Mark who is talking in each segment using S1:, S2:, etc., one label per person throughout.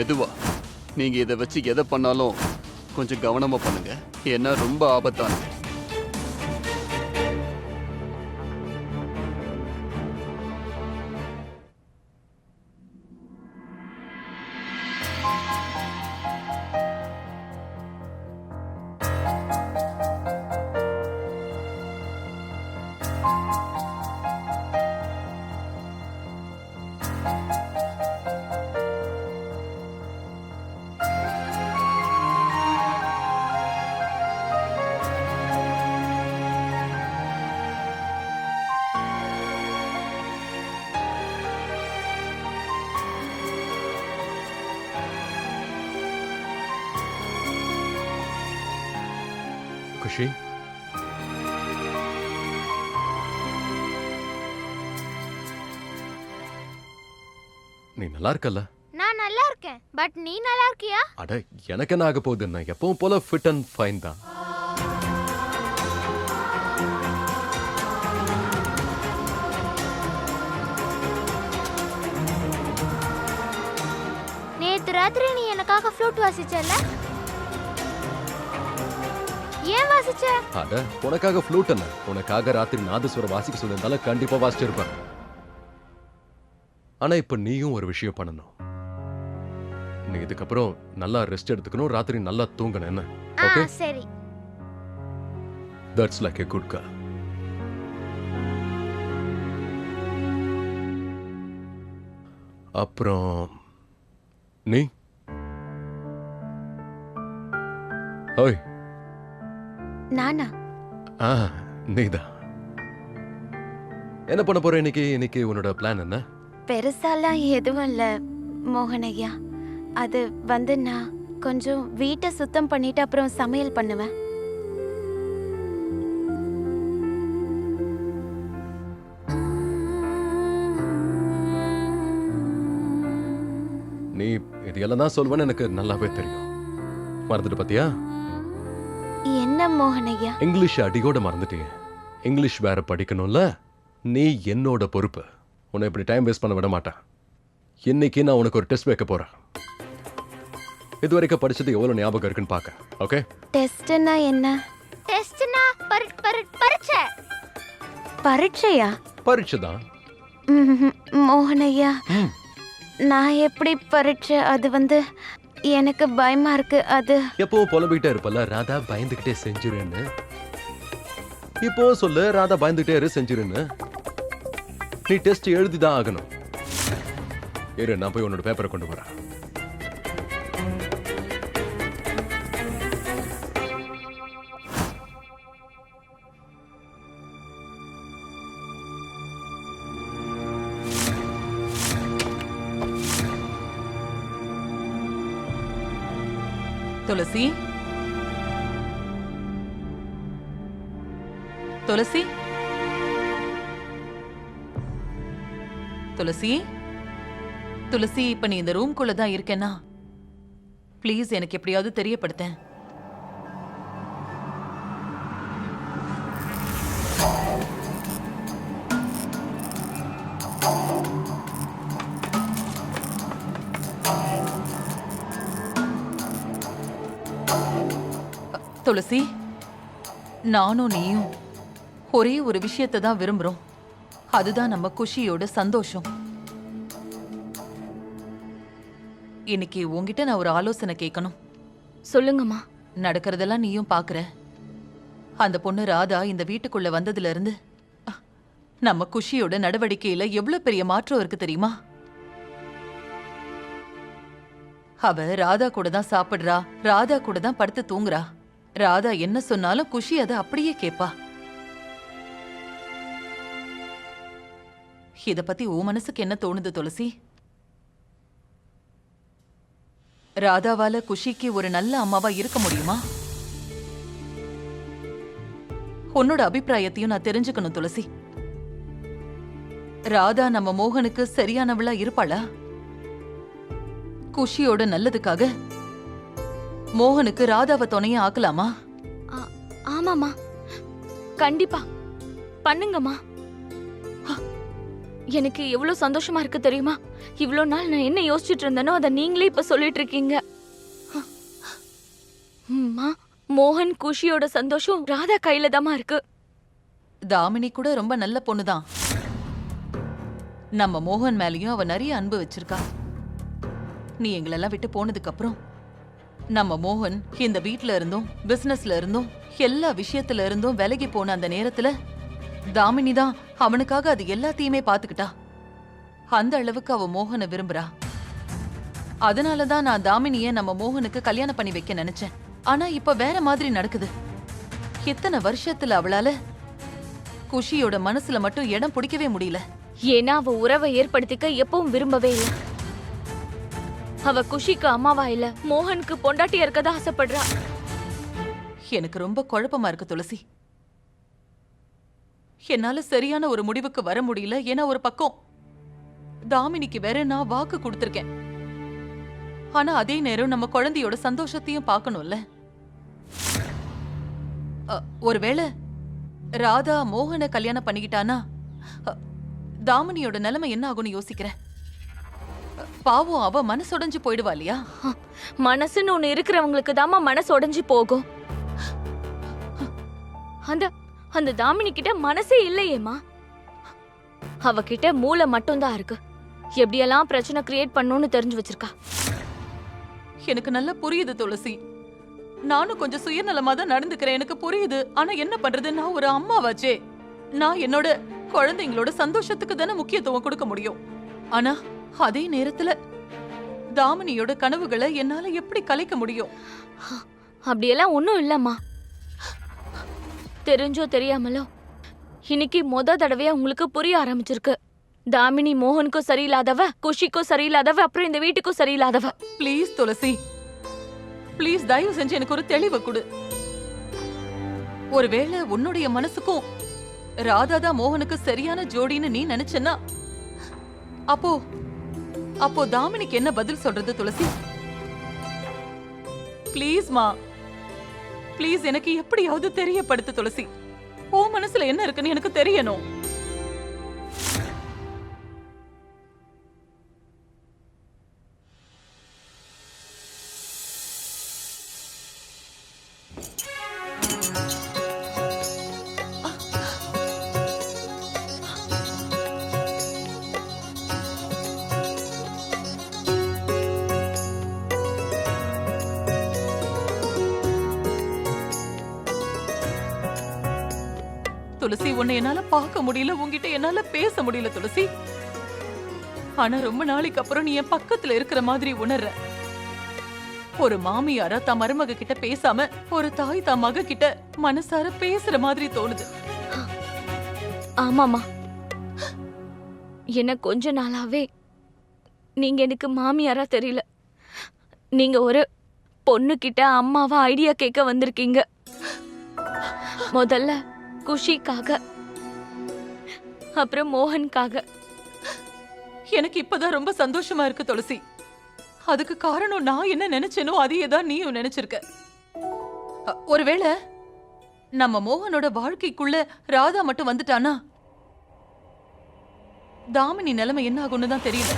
S1: மெதுவா. நீங்க இதை வச்சு எதை பண்ணாலும் கொஞ்சம் கவனமா பண்ணுங்க, ஏன்னா ரொம்ப ஆபத்தானது.
S2: குஷி, நீ நல்லா இருக்கல்ல?
S3: நான் நல்லா இருக்கேன், பட் நீ நல்லா இருக்கியா?
S2: அட, எனக்கு என்ன ஆக போகுது? நான் எப்பவும் போல ஃபிட் அண்ட் ஃபைன் தான்.
S3: நேத்து ராத்திரி நீ எனக்காக ஃப்ளூட் வாசிச்சல? ஏன் வாசிச்ச?
S2: அட, உனக்காக ஃப்ளூட் என்ன? உனக்காக ராத்திரி நாதஸ்வரம் வாசிக்க சொல்லியிருந்தால கண்டிப்பா வாசிச்சிருப்பேன். ஆனா இப்ப நீயும் ஒரு விஷயம் பண்ணணும். நீ இதுக்கப்புறம் நல்லா ரெஸ்ட் எடுத்துக்கணும், ராத்திரி நல்லா தூங்கணும். என்ன? ஓகே,
S3: சரி.
S2: That's like a good girl. அப்புறம் நீ ஓய்.
S3: நானா?
S2: நீதான். என்ன பண்ண போற இன்னைக்கு? இன்னைக்கு உன்னோட பிளான் என்ன?
S4: பெருசாலாம் எதுவும் இல்ல மோகனையா. அது வந்து நான் கொஞ்சம் வீட்டை சுத்தம் பண்ணிட்டு அப்புறம் சமையல் பண்ணுவேன்.
S2: நீ இது எல்லாம் தான் சொல்வேன்னு எனக்கு நல்லாவே தெரியும். மறந்துட்டு பாத்தியா?
S4: என்ன மோகனையா?
S2: இங்கிலீஷ் அடியோட மறந்துட்டே. இங்கிலீஷ் வேற படிக்கணும்ல. நீ என்னோட பொறுப்பு. உன்னை இப்படி டைம் வேஸ்ட் பண்ண விட மாட்டேன். இன்னைக்கு நான் உனக்கு ஒரு டெஸ்ட் வைக்க போறேன். இது வரைக்கும் படிச்சது எவ்வளவு ஞாபகம் இருக்குன்னு பாக்க. ஓகே?
S4: டெஸ்ட்னா என்ன?
S3: டெஸ்ட்னா பரீட்சை.
S4: பரீட்சையா?
S2: பரீட்சை தான்.
S4: மோகனையா, நான் எப்படி பரீட்சை? அது வந்து எனக்கு பயமா இருக்கு. அது
S2: எப்பவும் புலம்பிக்கிட்டே இருப்பல, ராதா பயந்துகிட்டே செஞ்சிருன்னு. இப்போ சொல்லு, ராதா பயந்துகிட்டே இரு செஞ்சிருன்னு. நீ டெஸ்ட் எழுதிதான் ஆகணும். இரு, நான் போய் உன்னோட பேப்பரை கொண்டு வரேன்.
S5: துளசி, துளசி, துளசி, துளசி, இப்ப நீ இந்த ரூம்குள்ள தான் இருக்கேன்னா ப்ளீஸ் எனக்கு எப்படியாவது தெரியப்படுத்தேன். துளசி, நானும் நீயும் ஒரே ஒரு விஷயத்தை தான் விரும்புறோம். அதுதான் நம்ம குஷியோட சந்தோஷம். இன்னைக்கு உன்கிட்ட நான் ஒரு ஆலோசனை கேட்கணும்.
S6: சொல்லுங்கம்மா.
S5: நடக்கிறதெல்லாம் நீயும் பாக்குற. அந்த பொண்ணு ராதா இந்த வீட்டுக்குள்ள வந்ததுல இருந்து நம்ம குஷியோட நடவடிக்கையில எவ்வளவு பெரிய மாற்றம் இருக்கு தெரியுமா? அவ ராதா கூட தான் சாப்பிடுறா, ராதா கூட தான் படுத்து தூங்குறா. ராதா என்ன சொன்னாலும் குஷி அதை அப்படியே கேப்பா. இத பத்தி உன் மனசுக்கு என்ன தோணுது துளசி? ராதாவால குஷிக்கு ஒரு நல்ல அம்மாவா இருக்க முடியுமா? உன்னோட அபிப்பிராயத்தையும் நான் தெரிஞ்சுக்கணும் துளசி. ராதா நம்ம மோகனுக்கு சரியானவளா இருப்பாளா? குஷியோட நல்லதுக்காக மோகனுக்கு ராதாவை துணைய ஆக்கலாமா?
S6: ஆமாமா, கண்டிப்பா பண்ணுங்கம்மா. எனக்கு எவ்வளவு சந்தோஷமா இருக்கு தெரியுமா? இவ்ளோ நாள் நான் என்ன யோசிச்சுட்டு இருந்தேனோ அதை நீங்களே இப்ப சொல்லிட்டு இருக்கீங்க. அம்மா, மோகன் குஷியோட சந்தோஷம் ராதா கையில தாமா இருக்கு.
S5: தாமினி கூட ரொம்ப நல்ல பொண்ணுதான். நம்ம மோகன் மேலயும் அவ நிறைய அன்பு வச்சிருக்கா. நீ எங்களெல்லாம் விட்டு போனதுக்கு அப்புறம் நம்ம மோகன் இந்த வீட்ல இருந்தும் பிசினஸ்ல இருந்தும் எல்லா விஷயத்துல இருந்தும் விலகி போன அந்த நேரத்துல தாமினி தான் அவனுக்காக அது எல்லாத்தையுமே பாத்துக்கிட்டா. அந்த அளவுக்கு அவ மோகனை விரும்புறா. அதனாலதான் நான் தாமினிய நம்ம மோகனுக்கு கல்யாணம் பண்ணி வைக்க நினைச்சேன். ஆனா இப்ப வேற மாதிரி நடக்குது. இத்தனை வருஷத்துல அவளால குஷியோட மனசுல மட்டும் இடம் பிடிக்கவே முடியல.
S6: ஏன்னா அவ உறவை ஏற்படுத்திக்க எப்பவும் விரும்பவே இல்ல. அவ குஷிக்கு அம்மாவா இல்ல, மோகனுக்கு பொண்டாட்டியா இருக்கதா ஆசைப்படுறா.
S5: எனக்கு ரொம்ப குழப்பமா இருக்கு துளசி. என்னால சரியான ஒரு முடிவுக்கு வர முடியல. ஏன்னா ஒரு பக்கம் தாமினிக்கு வேற நான் வாக்கு கொடுத்திருக்கேன். ஆனா அதே நேரம் நம்ம குழந்தையோட சந்தோஷத்தையும் பார்க்கணும்ல. ஒருவேளை ராதா மோகனை கல்யாணம் பண்ணிக்கிட்டானா தாமினியோட நிலைமை என்ன ஆகும்னு யோசிக்கிறேன். பாவம், அவ மனசு உடைஞ்சு போயிடுவா இல்லையா?
S6: மனசுன்னு ஒண்ணு இருக்கிறவங்களுக்கு தாமா மனசு உடைஞ்சு போகும். அந்த அந்த தாமினி கிட்ட மனசே இல்லையேமா. அவகிட்ட மூளை மட்டும்தான் இருக்கு. எப்படியெல்லாம் பிரச்சனை கிரியேட் பண்ணணும்னு தெரிஞ்சு வச்சிருக்கா.
S5: எனக்கு நல்லா புரியுது துளசி. நானும் கொஞ்சம் சுயநலமா தான் நடந்துக்கிறேன், எனக்கு புரியுது. ஆனா என்ன பண்றது, நான் ஒரு அம்மாவாச்சே. நான் என்னோட குழந்தைங்களோட சந்தோஷத்துக்கு தானே முக்கியத்துவம் கொடுக்க முடியும். ஆனா அதே நேரத்துல தாமினியோட கனவுகளை என்னால எப்படி கலைக்க முடியும்?
S6: அப்படியெல்லாம் ஒண்ணும் இல்லம்மா. தெரிஞ்சோ தெரியாமலோ இன்னைக்கு தடவையா உங்களுக்கு புரிய ஆரம்பிச்சிருக்கு. தாமினி மோகனுக்கும் சரியில்லாதவ, குஷிக்கும் சரியில்லாதவ, அப்புறம் இந்த வீட்டுக்கும் சரியில்லாதவ.
S5: ப்ளீஸ் துளசி, ப்ளீஸ் தயவு செஞ்சு எனக்கு ஒரு தெளிவு கொடு. ஒருவேளை உன்னுடைய மனசுக்கும் ராதாதா மோகனுக்கு சரியான ஜோடின்னு நீ நினைச்சனா அப்போ தாமினிக்கு என்ன பதில் சொல்றது துளசி? ப்ளீஸ்மா, ப்ளீஸ் எனக்கு எப்படியாவது தெரியப்படுத்து துளசி. ஓ மனசுல என்ன இருக்குன்னு எனக்கு தெரியணும். துளசி, உன்னை என்னால பார்க்க முடியல, உன்கிட்ட என்னால பேச முடியல துளசி. ஆனா ரொம்ப நாளைக்கு அப்புறம் நீ என் பக்கத்துல இருக்கிற மாதிரி உணர்ற. ஒரு மாமியாரா தான் மருமக கிட்ட பேசாம ஒரு தாய் தான் மக கிட்ட மனசார பேசுற மாதிரி தோணுது.
S6: ஆமாமா, என்ன கொஞ்ச நாளாவே நீங்க எனக்கு மாமியாரா தெரியல. நீங்க ஒரு பொண்ணு கிட்ட அம்மாவா ஐடியா கேட்க வந்திருக்கீங்க. முதல்ல குஷிக்காக, அப்புறம் மோகனுக்காக.
S5: எனக்கு இப்பதான் ரொம்ப சந்தோஷமா இருக்கு துளசி. அதுக்கு காரணம் நான் என்ன நினைச்சேனோ அதையே தான் நீயும் நினைச்சிருக்க. ஒருவேளை நம்ம மோகனோட வாழ்க்கைக்குள்ள ராதா மட்டும் வந்துட்டானா தாமினி நிலைமை என்ன ஆகும்னு தான் தெரியல.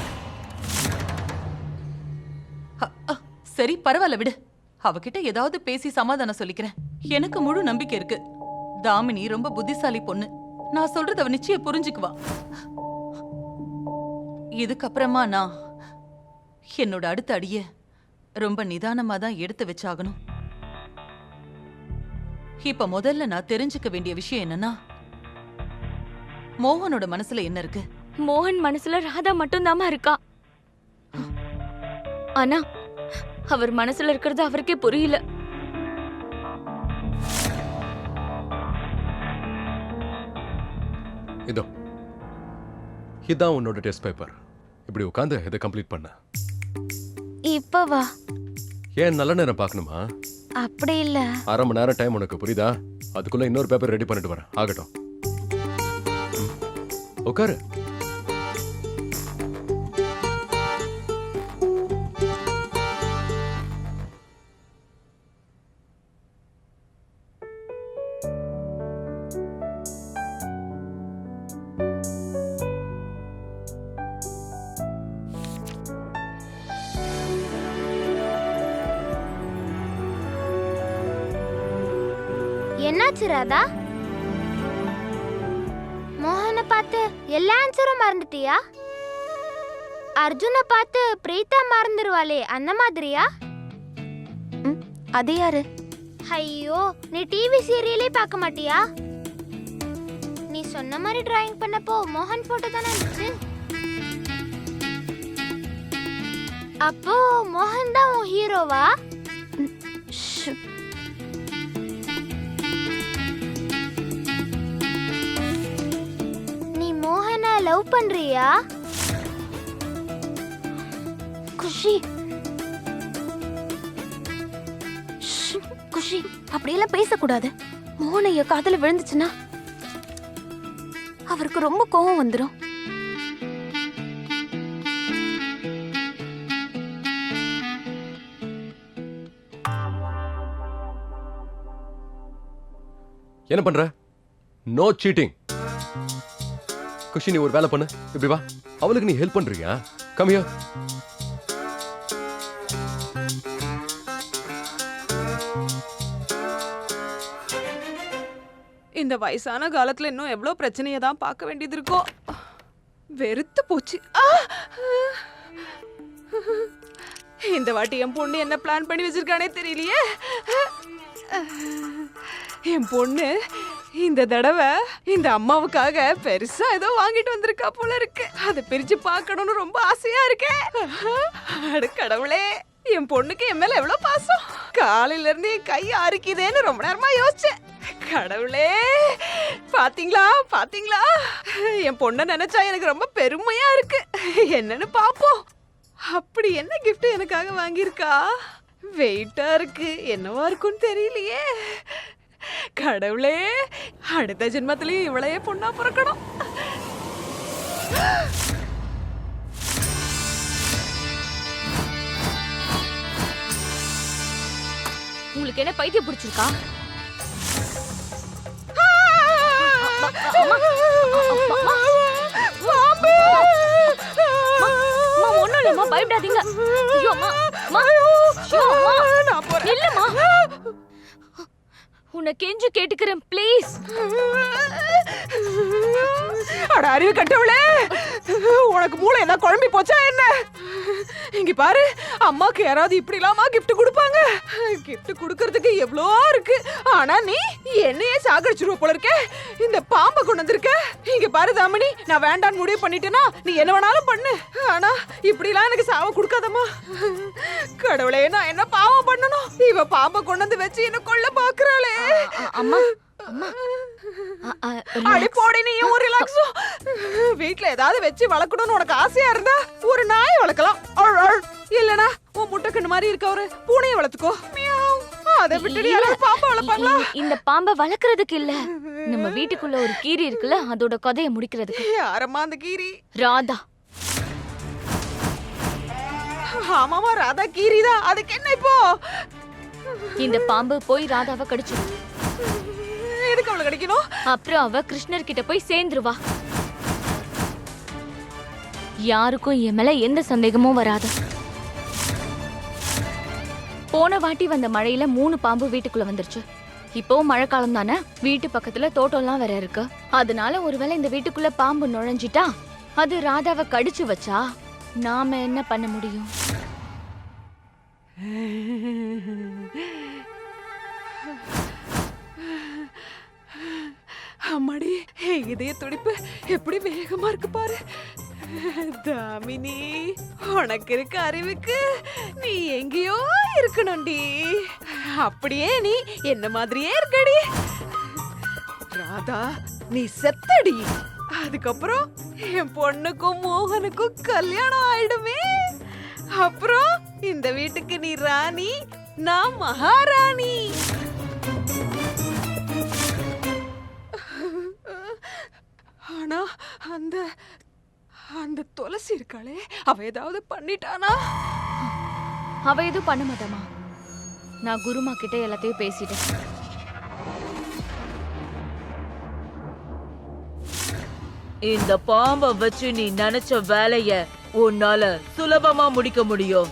S5: சரி பரவாயில்ல விடு, அவகிட்ட ஏதாவது பேசி சமாதானம் சொல்லிக்கிறேன். எனக்கு முழு நம்பிக்கை இருக்கு. தாமினி ரொம்ப புத்திசாலி பொண்ணு. நான் சொல்றது அவ நிச்சயம் புரிஞ்சுக்குவா. இதுக்கப்புறமா நான் என்னோட அடுத்த அடிய ரொம்ப நிதானமா தான் எடுத்து வச்சாகணும். இப்ப முதல்ல நான் தெரிஞ்சுக்க வேண்டிய விஷயம் என்னன்னா, மோகனோட மனசுல என்ன இருக்கு?
S6: மோகன் மனசுல ராதா மட்டும்தாமா இருக்கா. ஆனா அவர் மனசுல இருக்கிறது அவருக்கே புரியல.
S2: இதோ இதான் உன்னோட டெஸ்ட் பேப்பர். இப்படி உட்காந்து இதை கம்ப்ளீட் பண்ண.
S4: இப்ப வா.
S2: ஏன் நல்ல நேரம் பார்க்கணுமா?
S4: அப்படி இல்ல.
S2: அரை மணி நேரம் டைம் உனக்கு புரியுதா? அதுக்குள்ள இன்னொரு பேப்பர் ரெடி பண்ணிட்டு வரேன். ஆகட்டும், உட்காரு.
S3: என்னாச்சு ராதா? மோகனை பார்த்து எல்லா ஆன்சரும் மறந்துட்டியா? அர்ஜுனை பார்த்து பிரீதா மறந்துருவாளே அந்த மாதிரியா?
S4: அது யாரு?
S3: ஐயோ, நீ டிவி சீரியலே பார்க்க மாட்டியா? நீ சொன்ன மாதிரி டிராயிங் பண்ணப்போ மோகன் போட்டோ தானே இருந்துச்சு. அப்போ மோகன் தான் உன் ஹீரோவா?
S4: ஷ்.
S3: நீ மோகனை லவ் பண்றியா?
S4: குஷி குஷி, அப்படியெல்லாம் பேசக்கூடாது. மோகனைய காதல விழுந்துச்சுன்னா அவருக்கு ரொம்ப கோவம் வந்துடும்.
S2: என்ன பண்ற? No seating. குஷி, நீ ஒரு வேலை பண்ணு. இப்படி வா. அவளுக்கு நீ ஹெல்ப் பண்றியா? Come here.
S7: இந்த வயசான காலத்துல இன்னும் எவ்வளவு பிரச்சனையை தான் பார்க்க வேண்டியது இருக்கோ. வெறுத்து போச்சு. இந்த வாட்டி என் பொண்ணு என்ன பிளான் பண்ணி வச்சிருக்கானே தெரியலையே. என் பொண்ணு இந்த தடவை இந்த அம்மாவுக்காக பெருசா ஏதோ வாங்கிட்டு வந்திருக்கா போல இருக்கு. அதை பிரிச்சு பார்க்கணும்னு ரொம்ப ஆசையா இருக்கேன். அட கடவுளே, என் பொண்ணுக்கு என் மேல எவ்வளவு பாசம். காலையில இருந்து என் கை அரிக்குதேன்னு ரொம்ப நேரமா யோசிச்சேன். கடவுளே, பாத்தீங்களா பாத்தீங்களா, என் பொண்ண நினைச்சா எனக்கு ரொம்ப பெருமையா இருக்கு. என்னன்னு பாப்போம். அப்படி என்ன gift எனக்காக வாங்கியிருக்கா? வெயிட்டா இருக்கு. என்னவா இருக்கும்னு தெரியலையே. கடவுளே, அடுத்த ஜென்மத்திலயும் இவளையே பொண்ணா பிறக்கணும்.
S6: உங்களுக்கு என்ன பைத்தியம் பிடிச்சிருக்கா? ஒண்ணும் இல்லம்மா, பயப்படாதீங்க. ஐயோ அம்மா, அம்மா. ஐயோ, அம்மா.
S7: நான் போறேன்.
S6: இல்லம்மா, உன்னை கெஞ்சு கேட்டுக்கிறேன் ப்ளீஸ்.
S7: அட அறிவு கட்டவளே, உனக்கு மூளை என்ன குழம்பி போச்சா என்ன? இங்க பாரு, அம்மாக்கு யாராவது இப்படி இல்லாம கிஃப்ட் கொடுப்பாங்க? கிஃப்ட் கொடுக்கறதுக்கு எவ்வளோ இருக்கு. ஆனா நீ என்னையே சாகடிச்சிருவ போல இருக்க. இந்த பாம்பை கொண்டு வந்திருக்க. இங்க பாரு தாமினி, நான் வேண்டான்னு முடிவு பண்ணிட்டேன்னா நீ என்ன வேணாலும் பண்ணு. ஆனா இப்படிலாம் எனக்கு சாவ கொடுக்காதம்மா. கடவுளே, நான் என்ன பாவம் பண்ணணும்? இவ பாம்பை கொண்டு வந்து வச்சு என்ன கொல்ல பாக்குறாளே.
S6: அம்மா, அம்மா.
S7: அடி போடி, நீ ஒரு ரிலாக்ஸோ. வீட்ல ஏதாவது வச்சு வளர்க்கணும்னு உனக்கு ஆசையா இருந்தா ஒரு நாயை வளர்க்கலாம். இல்லனா உன் முட்டைக்கண்ணு மாதிரி இருக்க ஒரு பூனையை வளர்த்துக்கோ. அதை விட்டுட்டு யாராவது பாம்பை வளர்ப்பாங்களா?
S6: இந்த பாம்பை வளர்க்கறதுக்கு இல்ல, நம்ம வீட்டுக்குள்ள ஒரு கீரி இருக்குல்ல, அதோட கதையை முடிக்கிறதுக்கு.
S7: யாரம்மா அந்த கீரி?
S6: ராதா.
S7: ஆமாமா, ராதா கீரிதான். அதுக்கு என்ன இப்போ?
S6: இந்த பாம்பு போய் ராதாவை கடிச்சிடும்.
S7: எதுக்கு அவளை கடிக்கணும்?
S6: அப்புறம் அவ கிருஷ்ணர் கிட்ட போய் சேர்ந்துருவா. யாருக்கும் என் மேல எந்த சந்தேகமும் வராது. போன வாட்டி வந்த மழையில 3 பாம்பு வீட்டுக்குள்ள வந்துருச்சு. இப்போ மழைக்காலம் தானே, வீட்டு பக்கத்துல தோட்டம்லாம் வேற இருக்கு. அதனால ஒருவேளை இந்த வீட்டுக்குள்ள பாம்பு நுழைஞ்சிட்டா அது ராதாவை கடிச்சு வச்சா நாம என்ன பண்ண முடியும்?
S7: அம்மாடி, இதய துடிப்பு எப்படி வேகமா இருக்கு பாரு. தாமினி, உனக்கு இருக்க அறிவுக்கு நீ எங்கேயோ இருக்கணும்டி. அப்படியே நீ என்ன மாதிரியே இருக்கடி. ராதா, நீ செத்தடி. அதுக்கப்புறம் என் பொண்ணுக்கும் மோகனுக்கும் கல்யாணம் ஆயிடுமே. அப்புறம் இந்த வீட்டுக்கு நீ ராணி, நான் மகாராணி. ஆனா அந்த அந்த துளசி இருக்காளே, அவ ஏதாவது பண்ணிட்டானா?
S6: அவ எதுவும் பண்ண மாட்டாமா. நான் குருமா கிட்ட எல்லாத்தையும் பேசிட்டேன்.
S8: இந்த பாம்பை வச்சு நீ நினைச்ச வேலைய உன்னால சுலபமா முடிக்க முடியும்.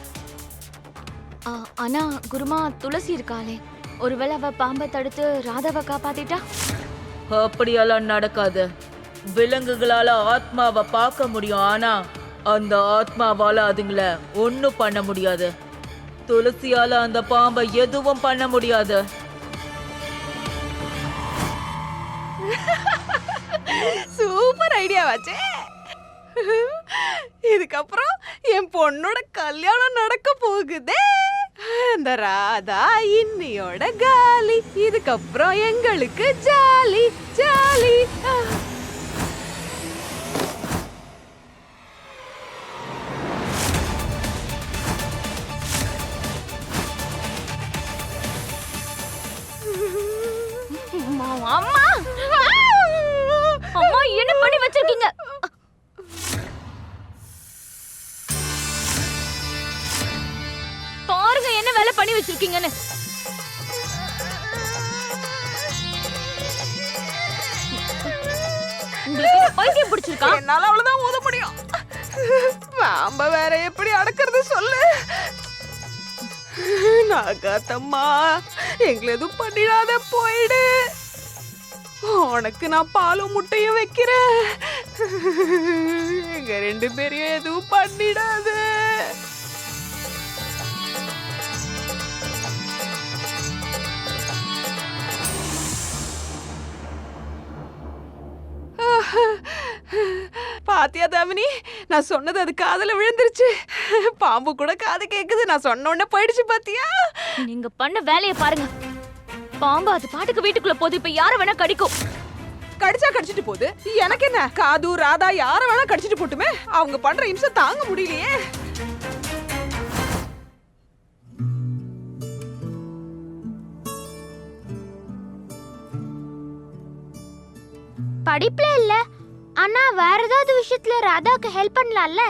S6: ஆனா குருமா, துளசி இருக்காளே, ஒருவேளை அவ பாம்பை தடுத்து ராதாவை காப்பாத்திட்டா?
S8: அப்படியெல்லாம் நடக்காது. விலங்குகளால ஆத்மாவை பார்க்க முடியும், ஆனா அந்த ஆத்மாவால அதுங்கள ஒண்ணும் பண்ண முடியாது. துளசியால அந்த பாம்பை எதுவும் பண்ண முடியாது.
S7: சூப்பர் ஐடியா வாச்சே. இதுக்கப்புறம் என் பொண்ணோட கல்யாணம் நடக்க போகுதே. அந்த ராதா இன்னியோட காலி. இதுக்கப்புறம் எங்களுக்கு ஜாலி ஜாலி.
S6: அம்மா அம்மா என்ன பண்ணி வச்சிருக்கீங்க? பாருங்க என்ன வேலை பண்ணி வச்சிருக்கீங்கன்னு. உங்களுக்கு பைத்தியம் பிடிச்சிருக்கா?
S7: என்னால அவ்வளவுதான் ஊத முடியும். பாம்ப வேற எப்படி அடக்கிறது சொல்லு. நாகாத்தம்மா, எங்களை எதுவும் பண்ணிடாத போயிடு. உனக்கு நான் பாலும் முட்டையும் வைக்கிறேன். எங்க 2 பேரையும் எதுவும் பண்ணிடாது. பாத்தியா தாமினி, நான் சொன்னது அது காதுல விழுந்துருச்சு. பாம்பு கூட காது கேக்குது. நான் சொன்ன உடனே போயிடுச்சு பாத்தியா?
S6: நீங்க பண்ண வேலையை பாருங்க. பாம்பு அது பாட்டுக்கு வீட்டுக்குள்ள போகுது. இப்ப யார வேணா கடிக்கும்.
S7: கடிச்சா கடிச்சிட்டு போகுது. எனக்கு என்ன? காது ராதா யார வேணா கடிச்சிட்டு போட்டுமே. அவங்க பண்ற இம்சை தாங்க முடியலையே.
S3: படிப்புல இல்ல, ஆனா வேற ஏதாவது விஷயத்துல ராதாக்கு ஹெல்ப் பண்ணலாம்ல.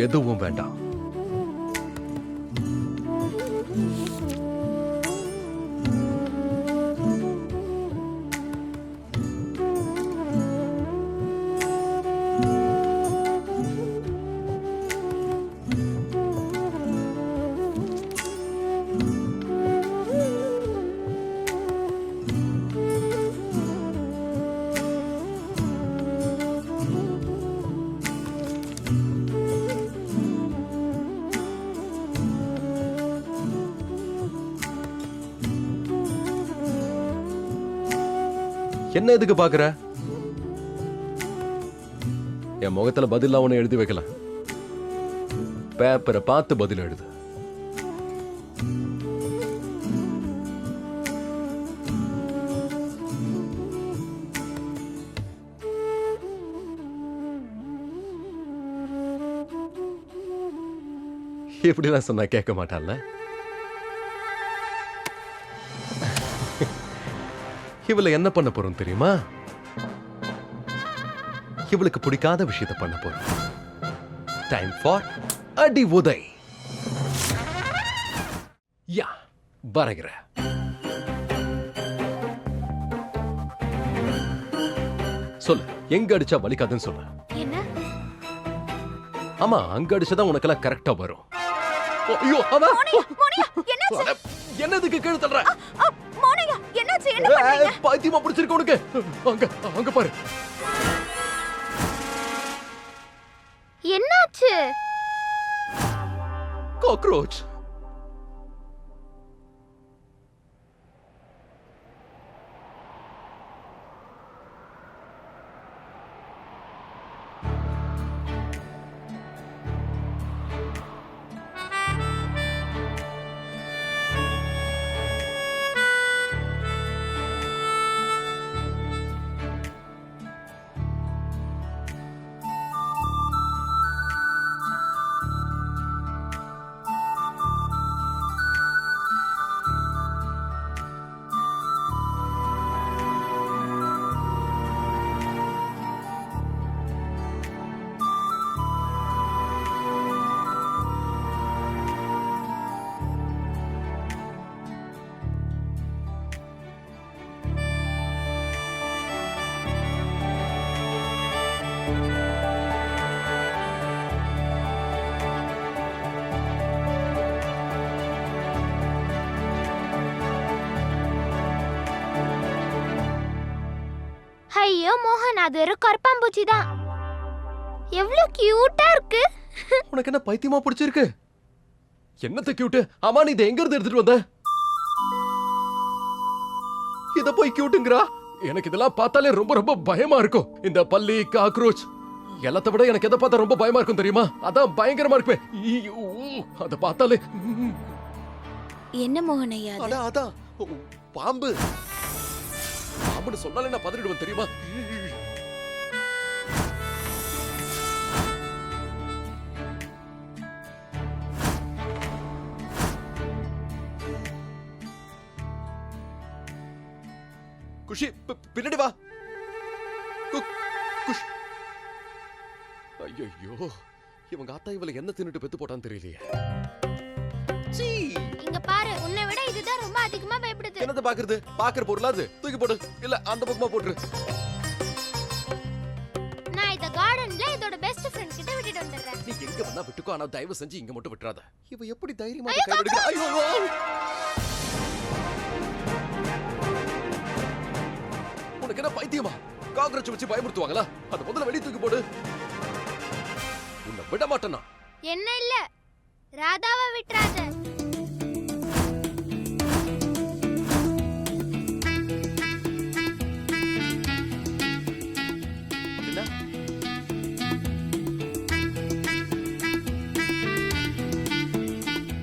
S2: எதுவும் வேண்டாம். என்ன எதுக்கு பாக்குற? என் முகத்துல பதிலா உன்னை எழுதி வைக்கலாம். பேப்பரை பார்த்து பதில் எழுது. இப்படிலாம் சொன்னா கேட்க மாட்டான்ல. இவளை என்ன பண்ண போறோம் தெரியுமா? இவளுக்கு பிடிக்காத விஷயத்தை பண்ண போறோம். டைம் ஃபார் அடி உதை. யா வரைகிற. சொல்லு, எங்க அடிச்சா வலிக்காதுன்னு சொல்லு.
S3: என்ன?
S2: ஆமா, அங்க அடிச்சதான் உனக்கெல்லாம் கரெக்டா வரும். ஐயோ, அவன் என்னதுக்கு கீழே தள்ளுற? பைத்தியமா பிடிச்சிருக்க உனக்கு. அங்க அங்க பாரு.
S3: என்னாச்சு?
S2: காக்ரோச்.
S3: ஐயோ மோகன், அது ஒரு கரப்பாம்பூச்சி தான். எவ்வளவு கியூட்டா இருக்கு.
S2: உனக்கு என்ன பைத்தியமா பிடிச்சிருக்கு? என்னத்த கியூட்? ஆமா, நீ இதை எங்க இருந்து எடுத்துட்டு வந்த? இத போய் கியூட்டுங்கறா? எனக்கு இதெல்லாம் பார்த்தாலே ரொம்ப ரொம்ப பயமா இருக்கும். இந்த பல்லி, காக்ரோச் எல்லாத்த விட எனக்கு எதை பார்த்தா ரொம்ப பயமா இருக்கும் தெரியுமா? அதான் பயங்கரமா இருக்கு. அத பார்த்தாலே.
S4: என்ன மோகனையா அது?
S2: அட அதான் பாம்பு. பாம்புன்னு சொன்னாலே நான் பதறிடுவேன் தெரியுமா? குஷி, பின்னாடி வா. குஷ். ஐயோ, இவங்க ஆத்தா இவள என்ன தின்னுட்டு பெத்து போட்டான்னு தெரியலையே. சீ.
S3: இங்க பாரு, உன்னை விட இதுதான் ரொம்ப அதிகமா பயப்படுது.
S2: என்னத பாக்குறது? பாக்குற பொருளா அது? தூக்கி போடு. இல்ல அந்த பக்கமா போட்டுரு.
S3: நான் இந்த கார்டன்ல இதோட பெஸ்ட் ஃப்ரெண்ட் கிட்ட விட்டுட்டு வந்துடுறேன்.
S2: நீ எங்க வேணா விட்டுக்கோ, ஆனா தயவு செஞ்சு இங்க மட்டும் விட்டுறாத. இவ எப்படி தைரியமா கை எடுக்க? ஐயோ. உனக்கு என்ன பைத்தியமா? காக்ரோச் வச்சு பயமுறுத்துவாங்களா? அத முதல்ல வெளிய தூக்கி போடு. உன்னை விட மாட்டேனா?
S3: என்ன இல்ல, ராதாவை விட்டுறாத.